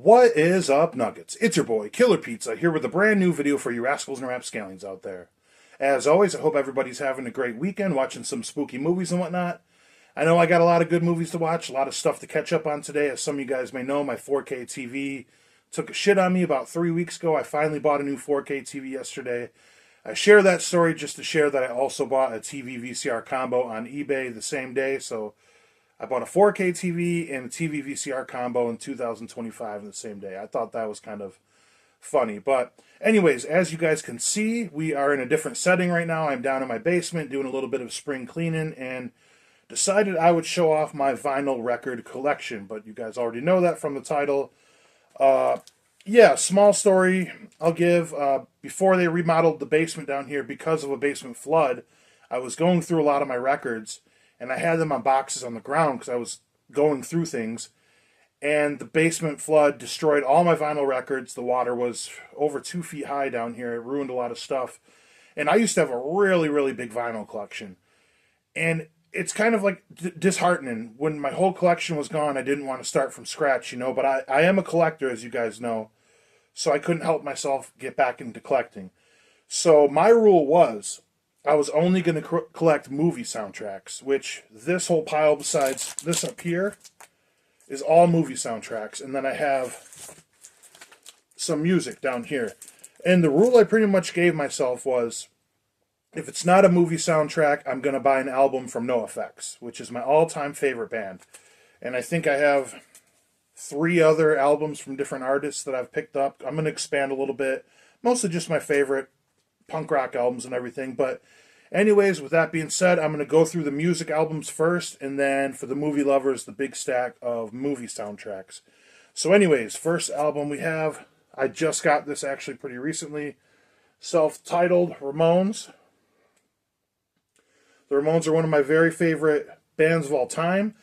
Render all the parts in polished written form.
What is up, Nuggets? It's your boy, Killer Pizza, here with a brand new video for you rascals and rapscallions out there. As always, I hope everybody's having a great weekend, watching some spooky movies and whatnot. I know I got a lot of good movies to watch, a lot of stuff to catch up on today. As some of you guys may know, my 4K TV took a shit on me about 3 weeks ago. I finally bought a new 4K TV yesterday. I share that story just to share that I also bought a TV VCR combo on eBay the same day, so I bought a 4K TV and a TV VCR combo in 2025 the same day. I thought that was kind of funny. But anyways, as you guys can see, we are in a different setting right now. I'm down in my basement doing a little bit of spring cleaning and decided I would show off my vinyl record collection. But you guys already know that from the title. Yeah, small story I'll give. Before they remodeled the basement down here because of a basement flood, I was going through a lot of my records. And I had them on boxes on the ground because I was going through things. And the basement flood destroyed all my vinyl records. The water was over 2 feet high down here. It ruined a lot of stuff. And I used to have a really, really big vinyl collection. And it's kind of like disheartening. When my whole collection was gone, I didn't want to start from scratch, But I am a collector, as you guys know. So I couldn't help myself get back into collecting. So my rule was, I was only going to collect movie soundtracks, which this whole pile besides this up here is all movie soundtracks. And then I have some music down here. And the rule I pretty much gave myself was, if it's not a movie soundtrack, I'm going to buy an album from NoFX, which is my all-time favorite band. And I think I have 3 other albums from different artists that I've picked up. I'm going to expand a little bit. Mostly just my favorite punk rock albums and everything. But anyways, with that being said, I'm going to go through the music albums first, and then for the movie lovers, the big stack of movie soundtracks. So anyways, first album we have, I just got this actually pretty recently, self-titled Ramones. The Ramones are one of my very favorite bands of all time.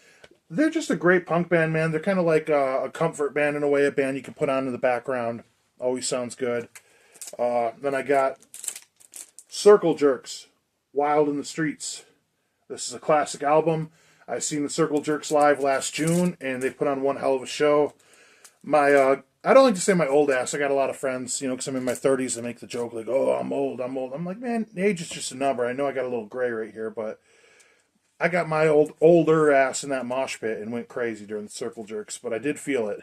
They're just a great punk band, man. They're kind of like a comfort band in a way, a band you can put on in the background. Always sounds good. Then I got Circle Jerks, Wild in the Streets. This is a classic album. I seen the Circle Jerks live last June, and they put on one hell of a show. I don't like to say my old ass. I got a lot of friends, because I'm in my 30s, that make the joke like, oh, I'm old. I'm like, man, age is just a number. I know I got a little gray right here, but I got my older ass in that mosh pit and went crazy during the Circle Jerks, but I did feel it.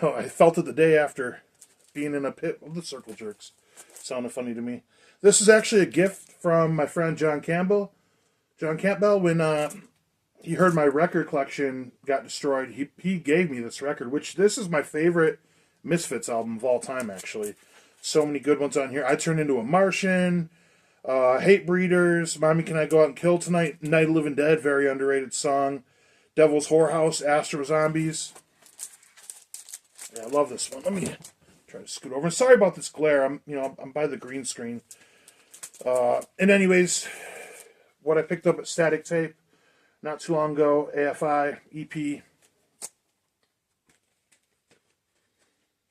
I felt it the day after being in a pit of the Circle Jerks. Sounded funny to me. This is actually a gift from my friend John Campbell. John Campbell, when he heard my record collection got destroyed, he gave me this record, which this is my favorite Misfits album of all time, actually. So many good ones on here. I Turned Into a Martian, Hate Breeders, Mommy Can I Go Out and Kill Tonight, Night of the Living Dead, very underrated song, Devil's Whorehouse, Astro Zombies. Yeah, I love this one. Let me try to scoot over. Sorry about this glare. I'm by the green screen. And anyways, what I picked up at Static Tape not too long ago, AFI, EP,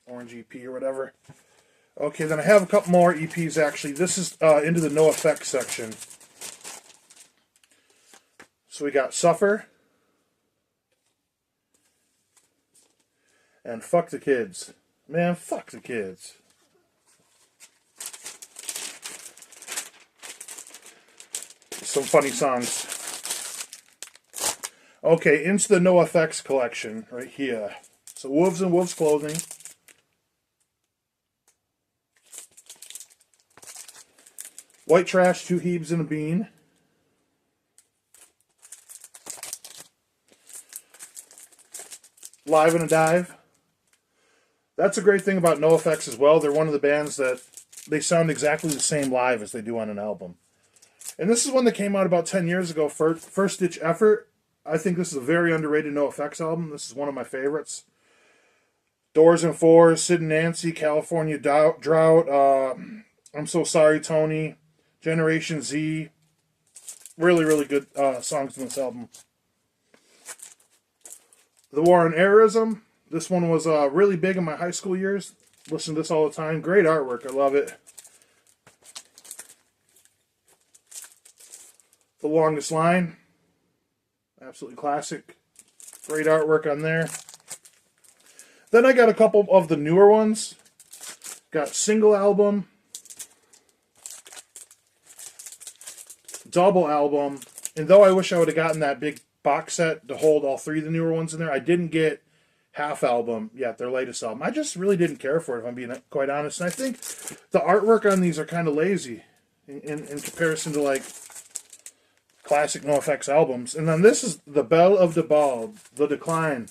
Orange EP or whatever. Okay, then I have a couple more EPs actually. This is into the NoFX section. So we got Suffer and Fuck the Kids. Man, fuck the kids. Some funny songs. Okay, into the NoFX collection right here. So Wolves in Wolves Clothing. White Trash, Two Heaves and a Bean. Live in a Dive. That's a great thing about NoFX as well. They're one of the bands that they sound exactly the same live as they do on an album. And this is one that came out about 10 years ago, First Ditch Effort. I think this is a very underrated NoFX album. This is one of my favorites. Doors and Fours, Sid and Nancy, California Drought, I'm So Sorry, Tony, Generation Z. Really, really good songs in this album. The War on Errorism. This one was really big in my high school years. Listen to this all the time. Great artwork. I love it. The Longest Line. Absolutely classic. Great artwork on there. Then I got a couple of the newer ones. Got single album, double album, and though I wish I would have gotten that big box set to hold all three of the newer ones in there, I didn't get half album yet, their latest album. I just really didn't care for it, if I'm being quite honest. And I think the artwork on these are kind of lazy in comparison to like classic NoFX albums. And then this is The Belle of the Ball, The Decline,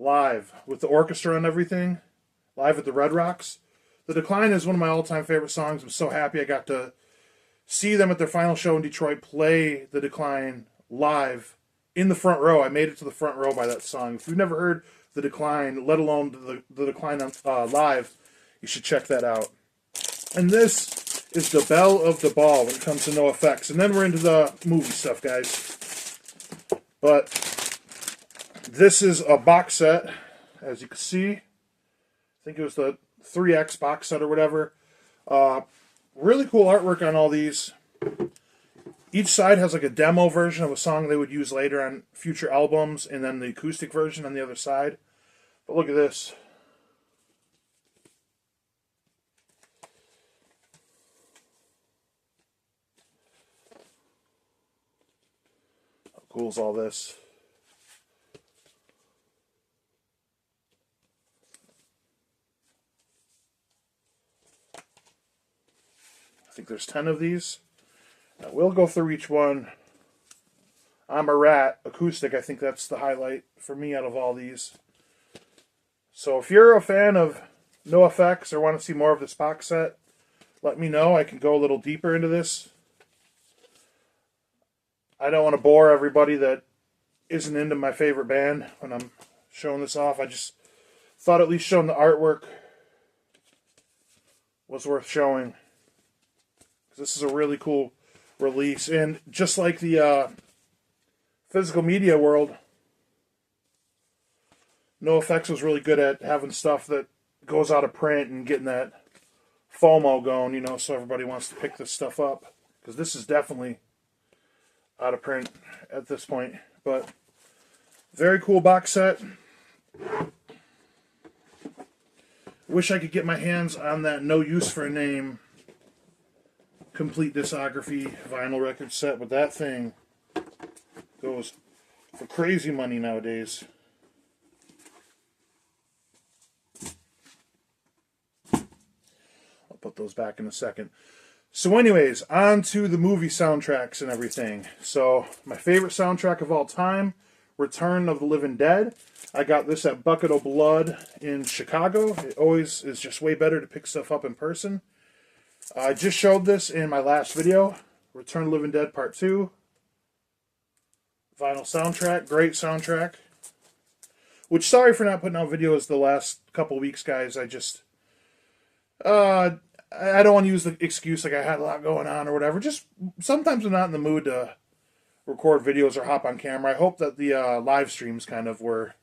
live with the orchestra and everything, live at the Red Rocks. The Decline is one of my all-time favorite songs. I'm so happy I got to see them at their final show in Detroit play The Decline live in the front row. I made it to the front row by that song. If you've never heard The Decline, let alone the Decline live, you should check that out. And this is The Belle of the Ball when it comes to NoFX. And then we're into the movie stuff, guys. But this is a box set, as you can see. I think it was the 3X box set or whatever. Really cool artwork on all these. Each side has like a demo version of a song they would use later on future albums, and then the acoustic version on the other side. But look at this. How cool is all this? I think there's 10 of these. Now we'll go through each one. I'm a Rat acoustic. I think that's the highlight for me out of all these. So if you're a fan of NoFX or want to see more of this box set, let me know. I can go a little deeper into this. I don't want to bore everybody that isn't into my favorite band when I'm showing this off. I just thought at least showing the artwork was worth showing. This is a really cool release. And just like the physical media world, NoFX was really good at having stuff that goes out of print and getting that FOMO going, you know, so everybody wants to pick this stuff up. Because this is definitely out of print at this point. But very cool box set. Wish I could get my hands on that No Use for a Name complete discography vinyl record set, but that thing goes for crazy money nowadays. I'll put those back in a second. So anyways, on to the movie soundtracks and everything. So my favorite soundtrack of all time, Return of the Living Dead. I got this at Bucket of Blood in Chicago. It always is just way better to pick stuff up in person. I just showed this in my last video, Return of the Living Dead Part 2. Vinyl soundtrack, great soundtrack. Which, sorry for not putting out videos the last couple weeks, guys. I just, I don't want to use the excuse like I had a lot going on or whatever. Just, sometimes I'm not in the mood to record videos or hop on camera. I hope that the live streams kind of were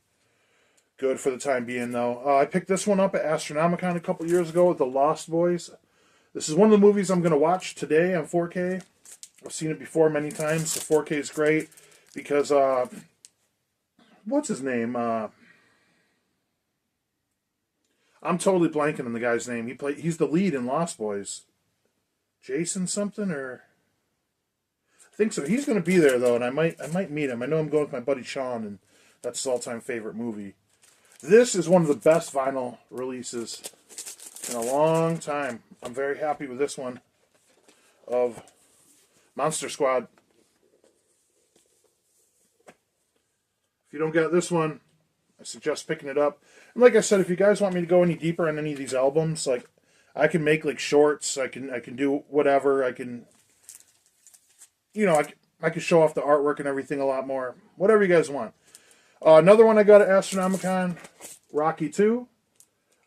good for the time being, though. I picked this one up at Astronomicon a couple years ago with The Lost Boys. This is one of the movies I'm going to watch today on 4K. I've seen it before many times. The 4K is great because, what's his name? I'm totally blanking on the guy's name. He's the lead in Lost Boys. Jason something, or I think so. He's going to be there though, and I might meet him. I know I'm going with my buddy Sean, and that's his all-time favorite movie. This is one of the best vinyl releases in a long time. I'm very happy with this one of Monster Squad. If you don't get this one, I suggest picking it up. And like I said, if you guys want me to go any deeper on any of these albums, like I can make like shorts, I can do whatever, I can, you know, I can show off the artwork and everything a lot more. Whatever you guys want. Another one I got at Astronomicon, Rocky 2.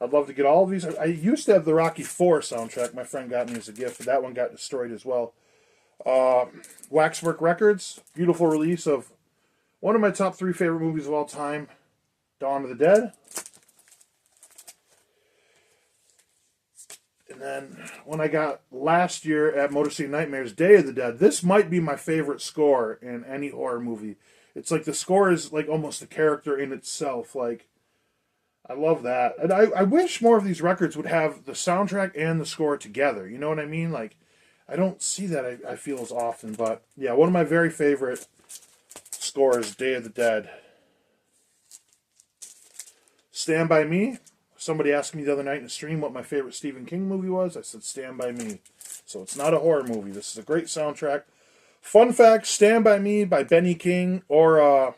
I'd love to get all of these. I used to have the Rocky 4 soundtrack. My friend got me as a gift, but that one got destroyed as well. Waxwork Records, beautiful release of one of my top 3 favorite movies of all time, Dawn of the Dead. And then when I got last year at Motor City Nightmares, Day of the Dead, this might be my favorite score in any horror movie. It's like the score is like almost a character in itself. Like, I love that. And I wish more of these records would have the soundtrack and the score together. You know what I mean? Like, I don't see that, I feel, as often. But, yeah, one of my very favorite scores, Day of the Dead. Stand By Me. Somebody asked me the other night in the stream what my favorite Stephen King movie was. I said Stand By Me. So it's not a horror movie. This is a great soundtrack. Fun fact, Stand By Me by Benny King, or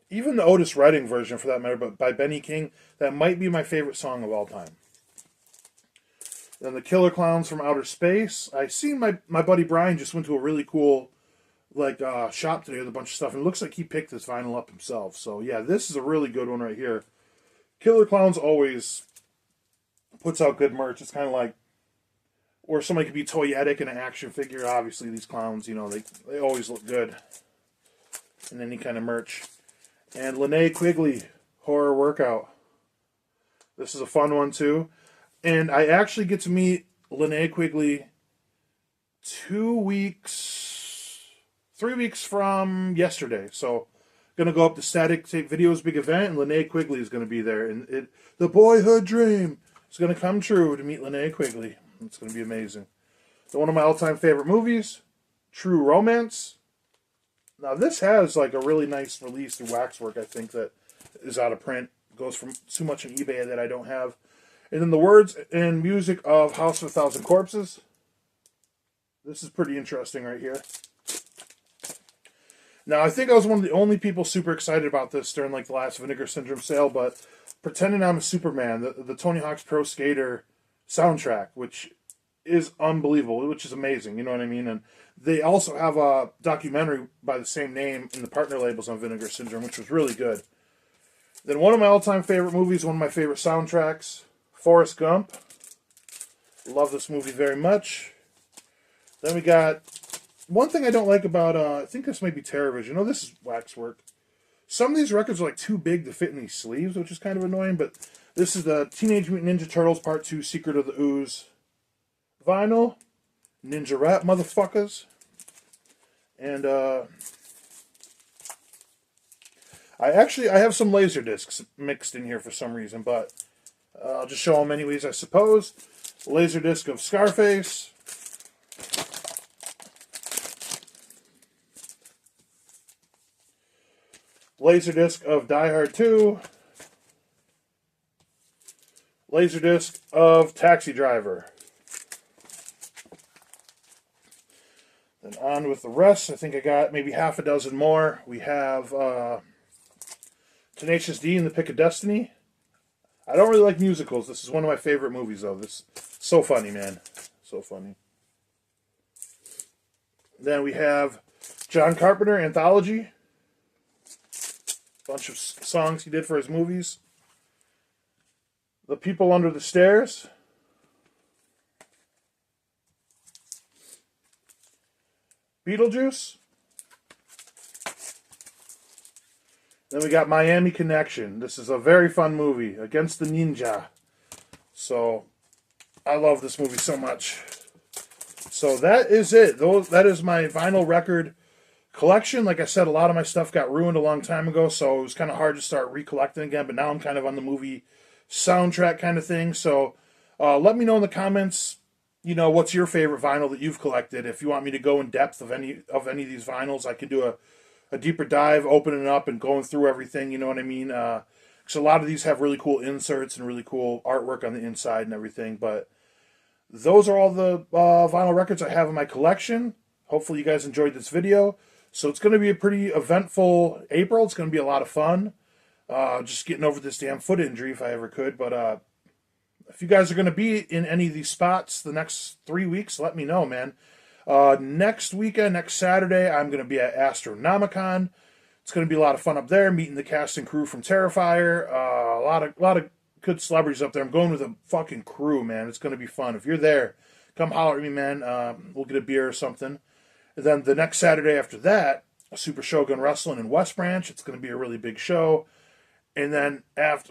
even the Otis Redding version for that matter, but by Benny King, that might be my favorite song of all time. Then the Killer Clowns from Outer Space. I seen my buddy Brian just went to a really cool shop today with a bunch of stuff, and it looks like he picked this vinyl up himself. So yeah, this is a really good one right here. Killer Clowns always puts out good merch. It's kind of like, or somebody could be toyetic in an action figure. Obviously, these clowns, you know, they always look good in any kind of merch. And Linnea Quigley, Horror Workout. This is a fun one, too. And I actually get to meet Linnea Quigley 3 weeks from yesterday. So, going to go up to Static Tape Video's big event, and Linnea Quigley is going to be there. And the boyhood dream is going to come true to meet Linnea Quigley. It's going to be amazing. So one of my all-time favorite movies, True Romance. Now, this has like a really nice release through Waxwork, I think, that is out of print. It goes from too much on eBay that I don't have. And then the words and music of House of a Thousand Corpses. This is pretty interesting right here. Now, I think I was one of the only people super excited about this during like the last Vinegar Syndrome sale, but Pretending I'm a Superman, the Tony Hawk's Pro Skater soundtrack, which is unbelievable, which is amazing, you know what I mean? And they also have a documentary by the same name in the partner labels on Vinegar Syndrome, which was really good. Then one of my all-time favorite movies, one of my favorite soundtracks, Forrest Gump. Love this movie very much. Then we got one thing I don't like about, I think this might be TerraVision. No, this is Waxwork. Some of these records are like too big to fit in these sleeves, which is kind of annoying, but this is the Teenage Mutant Ninja Turtles Part 2 Secret of the Ooze vinyl. Ninja Rap, motherfuckers. And I have some laser discs mixed in here for some reason, but I'll just show them anyways, I suppose. Laser disc of Scarface. Laserdisc of Die Hard 2. Laserdisc of Taxi Driver. Then on with the rest. I think I got maybe half a dozen more. We have Tenacious D and the Pick of Destiny. I don't really like musicals. This is one of my favorite movies, though. This is so funny, man. So funny. Then we have John Carpenter Anthology. Bunch of songs he did for his movies. The People Under the Stairs. Beetlejuice. Then we got Miami Connection. This is a very fun movie. Against the Ninja. So, I love this movie so much. So that is it. That is my vinyl record collection. Like I said, a lot of my stuff got ruined a long time ago, so it was kind of hard to start recollecting again, but now I'm kind of on the movie soundtrack kind of thing. So let me know in the comments, you know, what's your favorite vinyl that you've collected. If you want me to go in depth of any of these vinyls, I can do a deeper dive, opening up and going through everything, you know what I mean? Because a lot of these have really cool inserts and really cool artwork on the inside and everything, but those are all the vinyl records I have in my collection. Hopefully you guys enjoyed this video. So it's going to be a pretty eventful April. It's going to be a lot of fun. Just getting over this damn foot injury if I ever could. But if you guys are going to be in any of these spots the next 3 weeks, let me know, man. Next weekend, next Saturday, I'm going to be at Astronomicon. It's going to be a lot of fun up there, meeting the cast and crew from Terrifier. A lot of good celebrities up there. I'm going with a fucking crew, man. It's going to be fun. If you're there, come holler at me, man. We'll get a beer or something. And then the next Saturday after that, Super Shogun Wrestling in West Branch. It's going to be a really big show. And then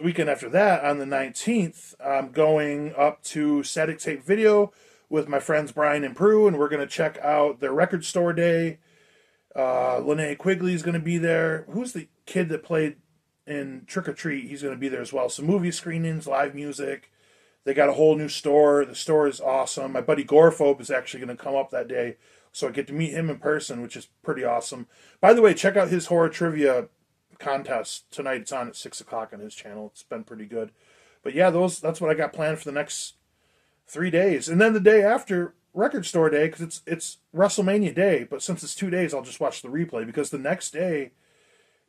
weekend after that, on the 19th, I'm going up to Static Tape Video with my friends Brian and Prue, and we're going to check out their record store day. Linnea Quigley is going to be there. Who's the kid that played and Trick or Treat, he's going to be there as well. So movie screenings, live music. They got a whole new store. The store is awesome. My buddy Gorephobe is actually going to come up that day, so I get to meet him in person, which is pretty awesome. By the way, check out his horror trivia contest tonight. It's on at 6 o'clock on his channel. It's been pretty good. But yeah, that's what I got planned for the next 3 days. And then the day after, Record Store Day, because it's WrestleMania Day. But since it's 2 days, I'll just watch the replay, because the next day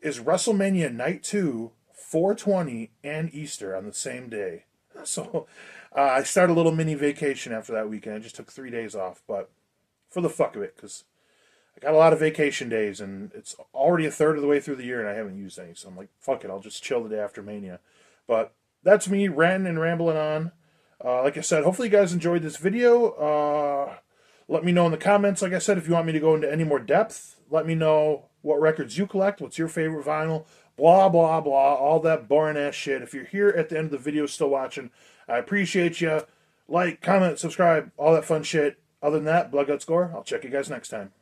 is WrestleMania Night 2, 420, and Easter on the same day. So I start a little mini vacation after that weekend. I just took 3 days off, but for the fuck of it, because I got a lot of vacation days, and it's already a third of the way through the year, and I haven't used any. So I'm like, fuck it, I'll just chill the day after Mania. But that's me ranting and rambling on. Like I said, hopefully you guys enjoyed this video. Let me know in the comments, like I said, if you want me to go into any more depth. Let me know what records you collect, what's your favorite vinyl, blah, blah, blah, all that boring-ass shit. If you're here at the end of the video still watching, I appreciate you. Like, comment, subscribe, all that fun shit. Other than that, Blood Guts Gore, I'll check you guys next time.